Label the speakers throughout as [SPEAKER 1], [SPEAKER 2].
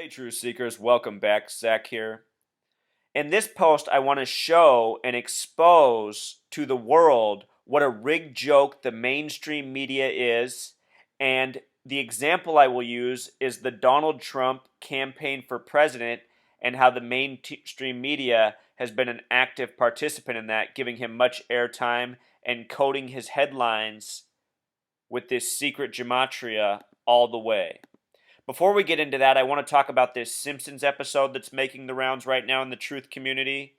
[SPEAKER 1] Hey, Truth Seekers, welcome back. Zach here. In this post, I want to show and expose to the world what a rigged joke the mainstream media is, and the example I will use is the Donald Trump campaign for president and how the mainstream media has been an active participant in that, giving him much airtime and coding his headlines with this secret gematria all the way. Before we get into that, I want to talk about this Simpsons episode that's making the rounds right now in the truth community.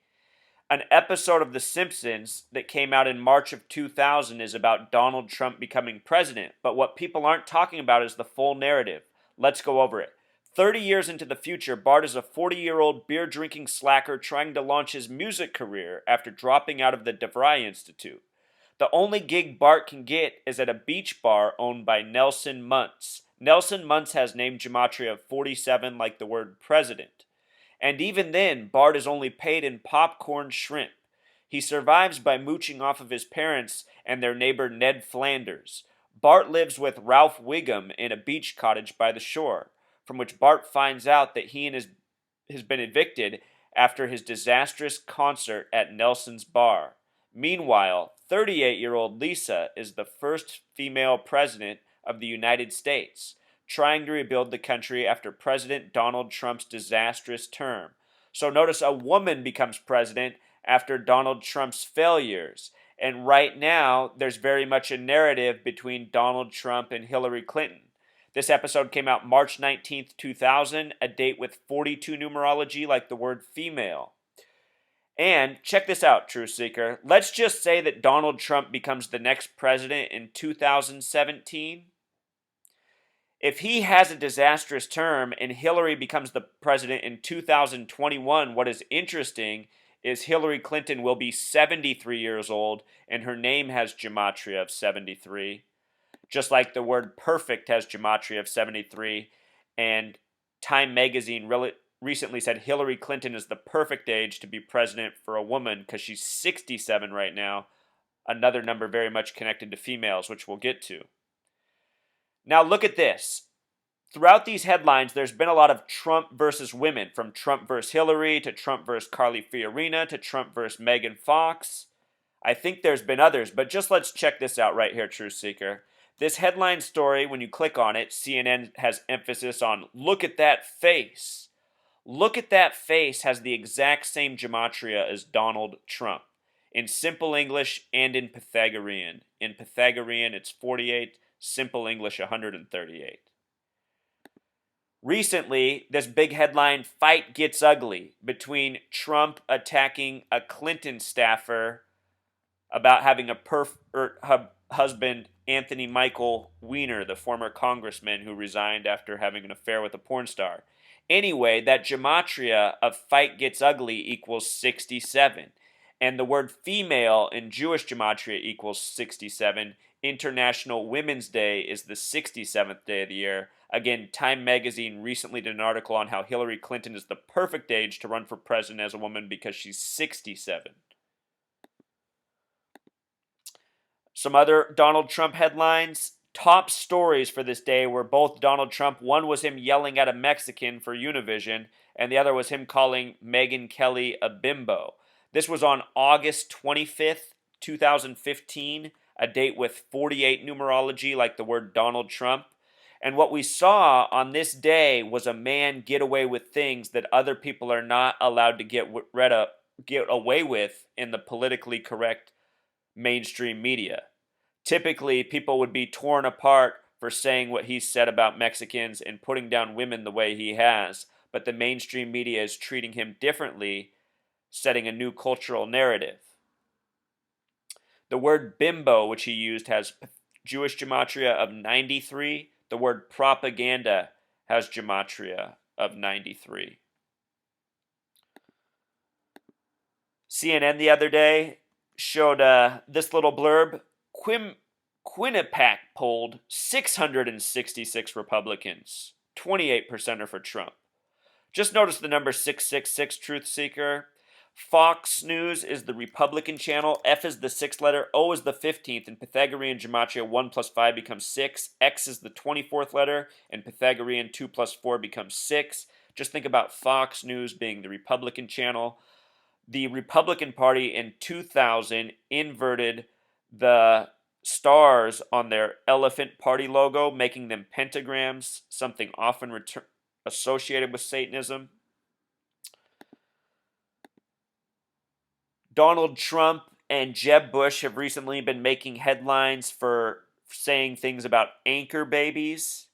[SPEAKER 1] An episode of The Simpsons that came out in March of 2000 is about Donald Trump becoming president, but what people aren't talking about is the full narrative. Let's go over it. 30 years into the future, Bart is a 40-year-old beer-drinking slacker trying to launch his music career after dropping out of the DeVry Institute. The only gig Bart can get is at a beach bar owned by Nelson Muntz. Nelson Muntz has name gematria of 47 like the word president. And even then, Bart is only paid in popcorn shrimp. He survives by mooching off of his parents and their neighbor Ned Flanders. Bart lives with Ralph Wiggum in a beach cottage by the shore, from which Bart finds out that he and has been evicted after his disastrous concert at Nelson's bar. Meanwhile, 38-year-old Lisa is the first female president of the United States, trying to rebuild the country after President Donald Trump's disastrous term. So notice a woman becomes president after Donald Trump's failures. And right now, there's very much a narrative between Donald Trump and Hillary Clinton. This episode came out March 19th, 2000, a date with 42 numerology like the word female. And check this out, Truth Seeker. Let's just say that Donald Trump becomes the next president in 2017. If he has a disastrous term and Hillary becomes the president in 2021, what is interesting is Hillary Clinton will be 73 years old and her name has gematria of 73. Just like the word perfect has gematria of 73. And Time magazine recently said Hillary Clinton is the perfect age to be president for a woman because she's 67 right now. Another number very much connected to females, which we'll get to. Now look at this. Throughout these headlines, there's been a lot of Trump versus women, from Trump versus Hillary to Trump versus Carly Fiorina to Trump versus Megan Fox. I think there's been others, but just let's check this out right here, Truth Seeker. This headline story, when you click on it, CNN has emphasis on, look at that face. Look at that face has the exact same gematria as Donald Trump, in simple English and in Pythagorean. In Pythagorean, it's 48, simple English, 138. Recently, this big headline, fight gets ugly, between Trump attacking a Clinton staffer about having a husband, Anthony Michael Weiner, the former congressman who resigned after having an affair with a porn star. Anyway, that gematria of fight gets ugly equals 67. And the word female in Jewish gematria equals 67. International Women's Day is the 67th day of the year. Again, Time magazine recently did an article on how Hillary Clinton is the perfect age to run for president as a woman because she's 67. Some other Donald Trump headlines. Top stories for this day were both Donald Trump. One was him yelling at a Mexican for Univision, and the other was him calling Megyn Kelly a bimbo. This was on August 25th, 2015, a date with 48 numerology like the word Donald Trump. And what we saw on this day was a man get away with things that other people are not allowed to get away with in the politically correct mainstream media. Typically, people would be torn apart for saying what he said about Mexicans and putting down women the way he has, but the mainstream media is treating him differently, setting a new cultural narrative. The word bimbo, which he used, has Jewish gematria of 93. The word propaganda has gematria of 93. CNN the other day showed this little blurb. Quinnipiac polled 666 Republicans. 28% are for Trump. Just notice the number 666, Truth Seeker. Fox News is the Republican channel. F is the 6th letter. O is the 15th. In Pythagorean gematria, 1 plus 5 becomes 6. X is the 24th letter. In Pythagorean, 2 plus 4 becomes 6. Just think about Fox News being the Republican channel. The Republican Party in 2000 inverted the stars on their elephant party logo, making them pentagrams, something often associated with Satanism. Donald Trump and Jeb Bush have recently been making headlines for saying things about anchor babies,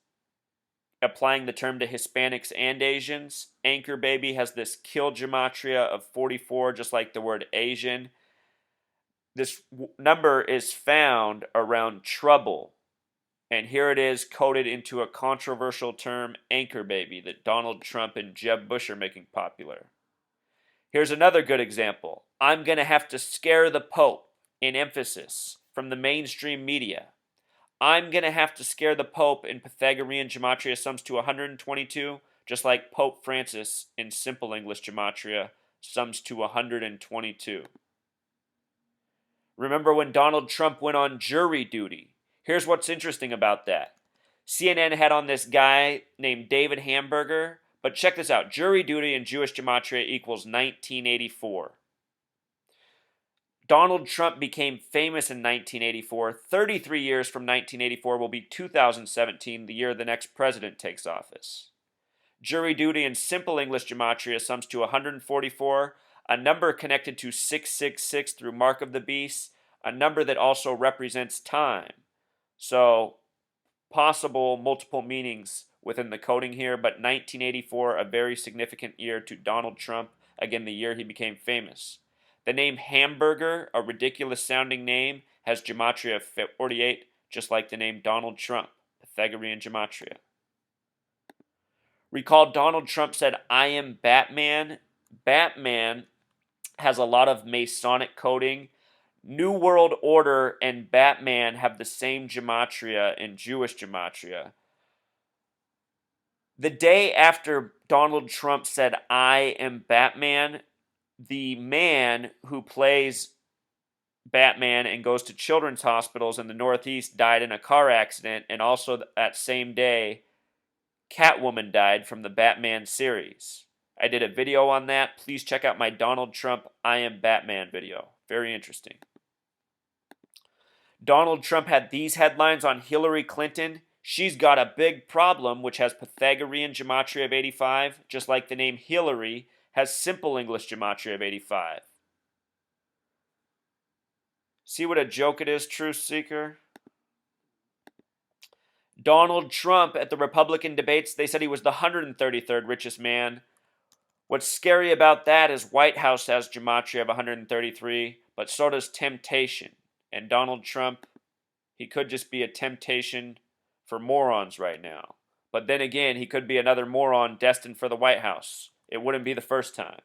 [SPEAKER 1] applying the term to Hispanics and Asians. Anchor baby has this kill gematria of 44, just like the word Asian. This number is found around trouble. And here it is coded into a controversial term, anchor baby, that Donald Trump and Jeb Bush are making popular. Here's another good example. I'm going to have to scare the Pope, in emphasis, from the mainstream media. I'm going to have to scare the Pope in Pythagorean gematria sums to 122, just like Pope Francis in simple English gematria sums to 122. Remember when Donald Trump went on jury duty? Here's what's interesting about that. CNN had on this guy named David Hamburger, but check this out. Jury duty in Jewish gematria equals 1984. Donald Trump became famous in 1984. 33 years from 1984 will be 2017, the year the next president takes office. Jury duty in simple English gematria sums to 144, a number connected to 666 through Mark of the Beast, a number that also represents time. So, possible multiple meanings within the coding here, but 1984, a very significant year to Donald Trump, again, the year he became famous. The name Hamburger, a ridiculous sounding name, has gematria 48, just like the name Donald Trump, Pythagorean gematria. Recall Donald Trump said, "I am Batman." Batman has a lot of Masonic coding. New World Order and Batman have the same gematria in Jewish gematria. The day after Donald Trump said, "I am Batman," the man who plays Batman and goes to children's hospitals in the Northeast died in a car accident, and also that same day, Catwoman died from the Batman series. I did a video on that. Please check out my Donald Trump I Am Batman video. Very interesting. Donald Trump had these headlines on Hillary Clinton. She's got a big problem, which has Pythagorean gematria of 85, just like the name Hillary has simple English gematria of 85. See what a joke it is, truth seeker? Donald Trump at the Republican debates, they said he was the 133rd richest man. What's scary about that is White House has gematria of 133, but so does temptation. And Donald Trump, he could just be a temptation for morons right now. But then again, he could be another moron destined for the White House. It wouldn't be the first time.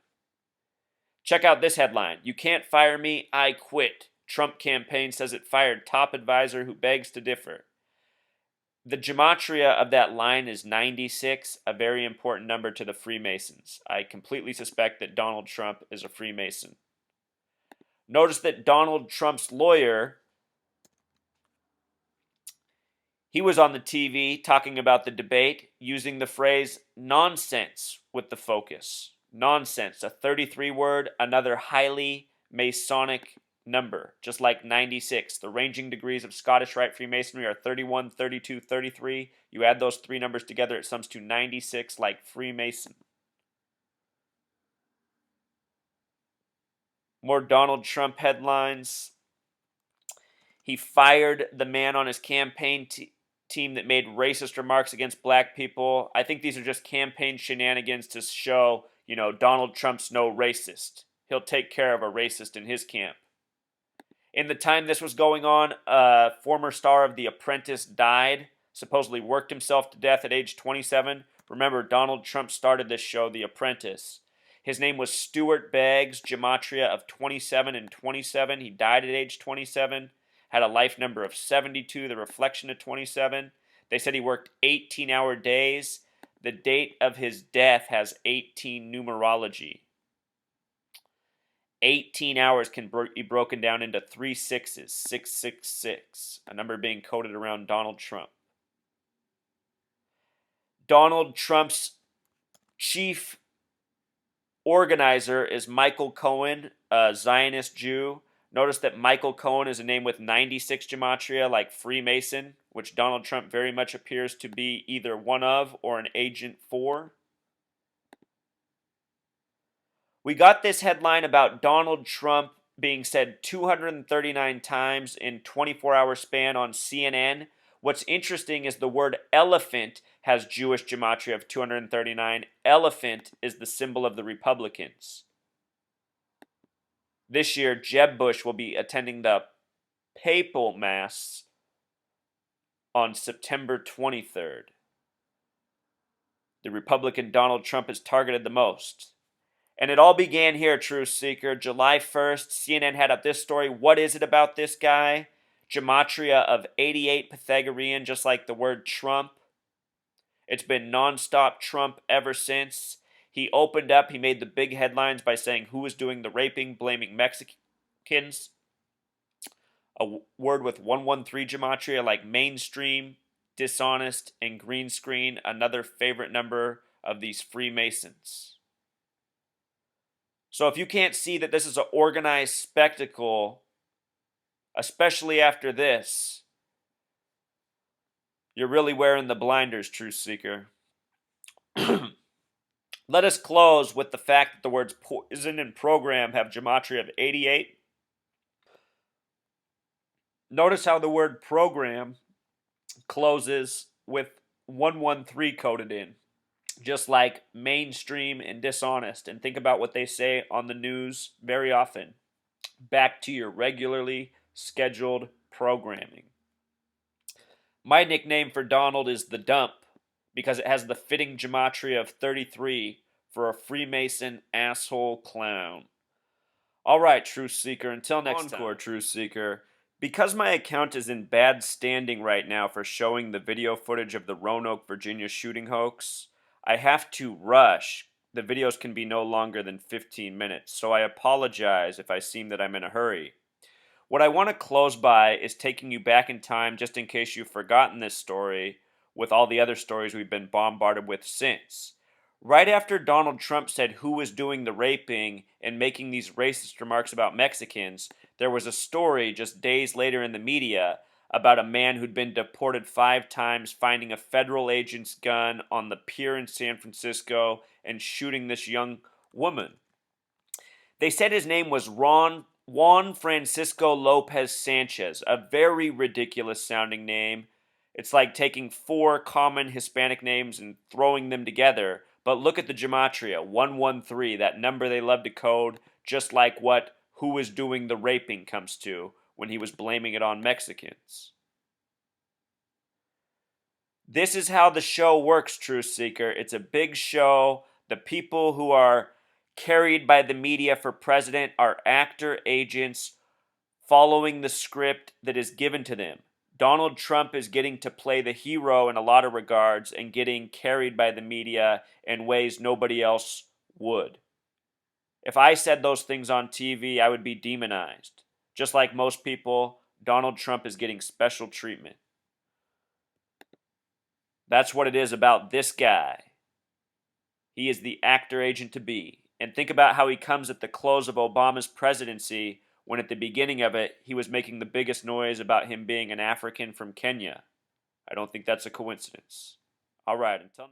[SPEAKER 1] Check out this headline. "You can't fire me, I quit. Trump campaign says it fired top advisor who begs to differ." The gematria of that line is 96, a very important number to the Freemasons. I completely suspect that Donald Trump is a Freemason. Notice that Donald Trump's lawyer, he was on the TV talking about the debate using the phrase nonsense with the focus. Nonsense, a 33 word, another highly Masonic number, just like 96. The ranging degrees of Scottish Rite Freemasonry are 31, 32, 33. You add those three numbers together, it sums to 96, like Freemason. More Donald Trump headlines. He fired the man on his campaign team that made racist remarks against black people. I think these are just campaign shenanigans to show, Donald Trump's no racist. He'll take care of a racist in his camp. In the time this was going on, a former star of The Apprentice died, supposedly worked himself to death at age 27. Remember, Donald Trump started this show, The Apprentice. His name was Stuart Beggs, gematria of 27 and 27. He died at age 27, had a life number of 72, the reflection of 27. They said he worked 18-hour days. The date of his death has 18 numerology. 18 hours can be broken down into 3 sixes, 666, a number being coded around Donald Trump. Donald Trump's chief organizer is Michael Cohen, a Zionist Jew. Notice that Michael Cohen is a name with 96 gematria, like Freemason, which Donald Trump very much appears to be either one of or an agent for. We got this headline about Donald Trump being said 239 times in 24-hour span on CNN. What's interesting is the word elephant has Jewish gematria of 239. Elephant is the symbol of the Republicans. This year, Jeb Bush will be attending the papal mass on September 23rd. The Republican Donald Trump is targeted the most. And it all began here, Truth Seeker. July 1st, CNN had up this story. What is it about this guy? Gematria of 88 Pythagorean, just like the word Trump. It's been nonstop Trump ever since. He opened up, he made the big headlines by saying who was doing the raping, blaming Mexicans. A word with 113 gematria like mainstream, dishonest, and green screen, another favorite number of these Freemasons. So if you can't see that this is an organized spectacle, especially after this, you're really wearing the blinders, Truth Seeker. Let us close with the fact that the words poison and program have gematria of 88. Notice how the word program closes with 113 coded in, just like mainstream and dishonest. And think about what they say on the news very often. Back to your regularly scheduled programming. My nickname for Donald is the Dump because it has the fitting gematria of 33 for a Freemason asshole clown. All right, Truth Seeker, until next time. Encore, Truth Seeker. Because my account is in bad standing right now for showing the video footage of the Roanoke, Virginia shooting hoax, I have to rush. The videos can be no longer than 15 minutes, so I apologize if I seem that I'm in a hurry. What I want to close by is taking you back in time just in case you've forgotten this story with all the other stories we've been bombarded with since. Right after Donald Trump said who was doing the raping and making these racist remarks about Mexicans, there was a story just days later in the media about a man who'd been deported 5 times finding a federal agent's gun on the pier in San Francisco and shooting this young woman. They said his name was Juan Francisco Lopez Sanchez, a very ridiculous sounding name. It's like taking 4 common Hispanic names and throwing them together. But look at the gematria, 113, that number they love to code, just like what who was doing the raping comes to when he was blaming it on Mexicans. This is how the show works, Truth Seeker. It's a big show. The people who are carried by the media for president are actor agents following the script that is given to them. Donald Trump is getting to play the hero in a lot of regards and getting carried by the media in ways nobody else would. If I said those things on TV, I would be demonized. Just like most people, Donald Trump is getting special treatment. That's what it is about this guy. He is the actor agent to be. And think about how he comes at the close of Obama's presidency when at the beginning of it, he was making the biggest noise about him being an African from Kenya. I don't think that's a coincidence. All right, until next